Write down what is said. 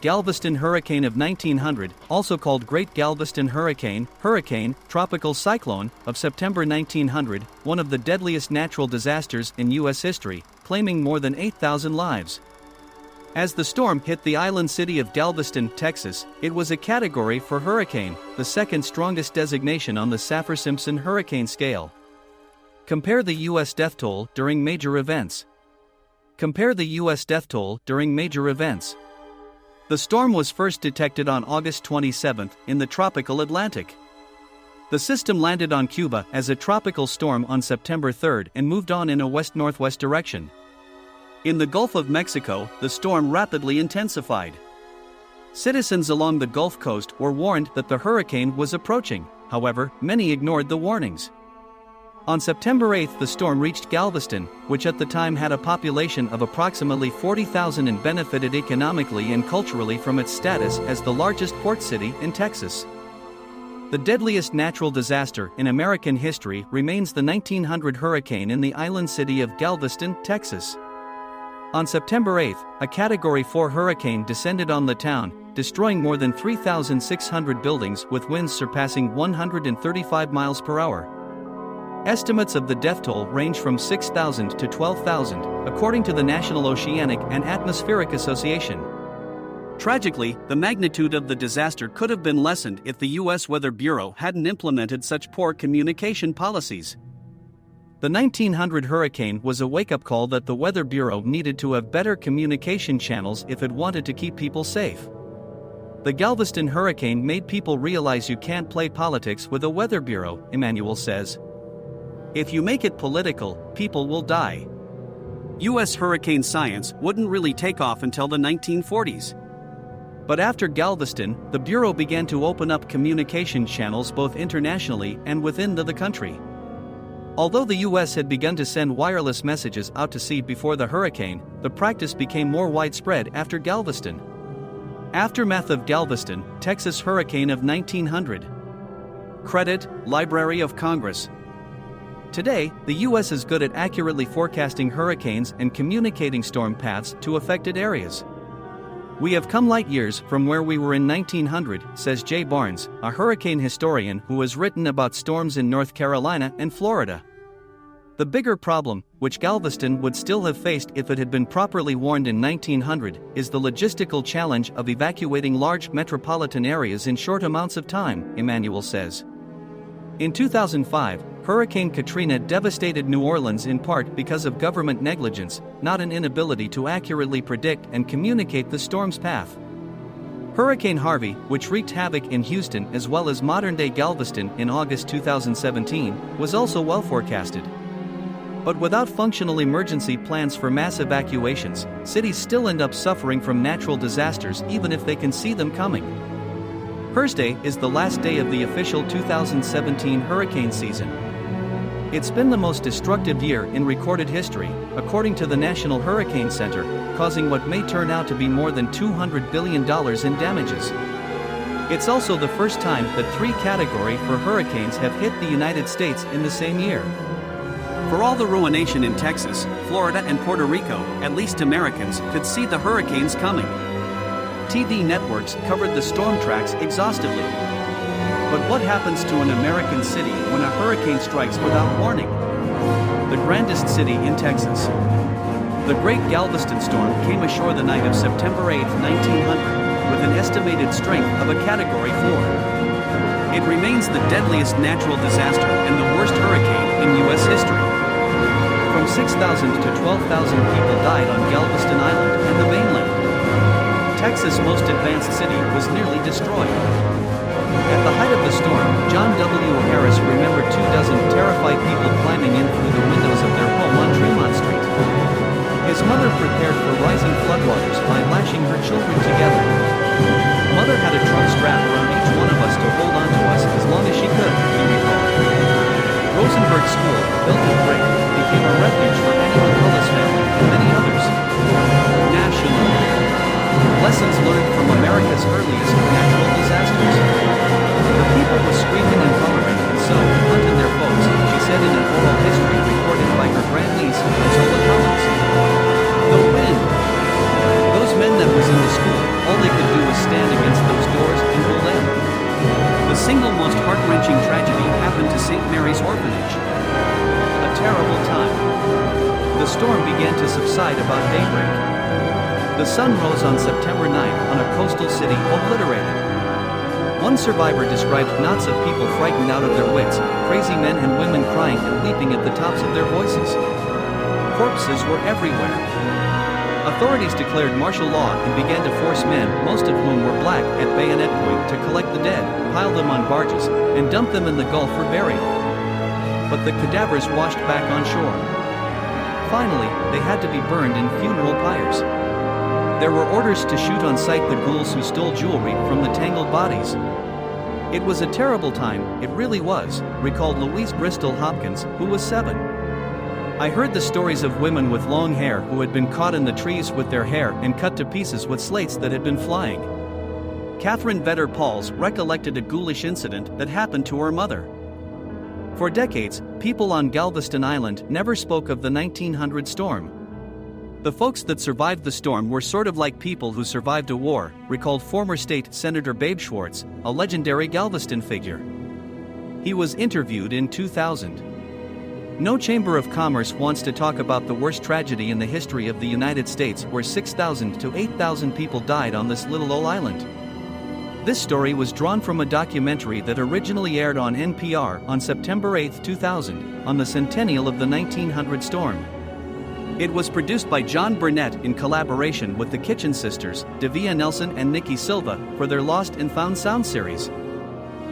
Galveston Hurricane of 1900, also called Great Galveston Hurricane, tropical cyclone, of September 1900, one of the deadliest natural disasters in U.S. history, claiming more than 8,000 lives. As the storm hit the island city of Galveston, Texas, it was a Category 4 hurricane, the second strongest designation on the Saffir-Simpson hurricane scale. Compare the U.S. death toll during major events. Compare the U.S. death toll during major events. The storm was first detected on August 27 in the tropical Atlantic. The system landed on Cuba as a tropical storm on September 3 and moved on in a west-northwest direction. In the Gulf of Mexico, the storm rapidly intensified. Citizens along the Gulf Coast were warned that the hurricane was approaching, however, many ignored the warnings. On September 8 the storm reached Galveston, which at the time had a population of approximately 40,000 and benefited economically and culturally from its status as the largest port city in Texas. The deadliest natural disaster in American history remains the 1900 hurricane in the island city of Galveston, Texas. On September 8, a Category 4 hurricane descended on the town, destroying more than 3,600 buildings with winds surpassing 135 miles per hour. Estimates of the death toll range from 6,000 to 12,000, according to the National Oceanic and Atmospheric Association. Tragically, the magnitude of the disaster could have been lessened if the U.S. Weather Bureau hadn't implemented such poor communication policies. The 1900 hurricane was a wake-up call that the Weather Bureau needed to have better communication channels if it wanted to keep people safe. The Galveston hurricane made people realize you can't play politics with a weather bureau, Emanuel says. If you make it political, people will die. U.S. hurricane science wouldn't really take off until the 1940s. But after Galveston, the Bureau began to open up communication channels both internationally and within the country. Although the U.S. had begun to send wireless messages out to sea before the hurricane, the practice became more widespread after Galveston. Aftermath of Galveston, Texas hurricane of 1900. Credit, Library of Congress. Today, the U.S. is good at accurately forecasting hurricanes and communicating storm paths to affected areas. We have come light years from where we were in 1900, says Jay Barnes, a hurricane historian who has written about storms in North Carolina and Florida. The bigger problem, which Galveston would still have faced if it had been properly warned in 1900, is the logistical challenge of evacuating large metropolitan areas in short amounts of time, Emanuel says. In 2005, Hurricane Katrina devastated New Orleans in part because of government negligence, not an inability to accurately predict and communicate the storm's path. Hurricane Harvey, which wreaked havoc in Houston as well as modern-day Galveston in August 2017, was also well forecasted. But without functional emergency plans for mass evacuations, cities still end up suffering from natural disasters even if they can see them coming. Thursday is the last day of the official 2017 hurricane season. It's been the most destructive year in recorded history, according to the National Hurricane Center, causing what may turn out to be more than $200 billion in damages. It's also the first time that 3 Category 4 hurricanes have hit the United States in the same year. For all the ruination in Texas, Florida and Puerto Rico, at least Americans could see the hurricanes coming. TV networks covered the storm tracks exhaustively. But what happens to an American city when a hurricane strikes without warning? The grandest city in Texas. The Great Galveston storm came ashore the night of September 8, 1900, with an estimated strength of a Category 4. It remains the deadliest natural disaster and the worst hurricane in U.S. history. From 6,000 to 12,000 people died on Galveston Island and the mainland. Texas' most advanced city was nearly destroyed. At the height of the storm, John W. Harris remembered 24 terrified people climbing in through the windows of their home on Tremont Street. His mother prepared for rising floodwaters by lashing her children together. Mother had a trunk strap around each one of us to hold on to us as long as she could, he recalled. Rosenberg School, built in brick, became a refuge for Annie McCullough's family and many others. National Lessons learned from America's earliest natural disasters. The people were screaming and hollering and so hunting their folks, she said in an oral history recorded by her grandniece, Zola Collins. The wind. Those men that was in the school, all they could do orphanage. A terrible time. The storm began to subside about daybreak. The sun rose on September 9th on a coastal city obliterated. One survivor described knots of people frightened out of their wits, crazy men and women crying and leaping at the tops of their voices. Corpses were everywhere. Authorities declared martial law and began to force men, most of whom were black, at bayonet point to collect the dead, pile them on barges, and dump them in the Gulf for burial. But the cadavers washed back on shore. Finally, they had to be burned in funeral pyres. There were orders to shoot on sight the ghouls who stole jewelry from the tangled bodies. It was a terrible time, it really was, recalled Louise Bristol Hopkins, who was 7. I heard the stories of women with long hair who had been caught in the trees with their hair and cut to pieces with slates that had been flying. Catherine Vetter Pauls recollected a ghoulish incident that happened to her mother. For decades, people on Galveston Island never spoke of the 1900 storm. The folks that survived the storm were sort of like people who survived a war, recalled former State Senator Babe Schwartz, a legendary Galveston figure. He was interviewed in 2000. No Chamber of Commerce wants to talk about the worst tragedy in the history of the United States, where 6,000 to 8,000 people died on this little old island. This story was drawn from a documentary that originally aired on NPR on September 8, 2000, on the centennial of the 1900 storm. It was produced by John Burnett in collaboration with the Kitchen Sisters, Davia Nelson and Nikki Silva, for their Lost and Found Sound series.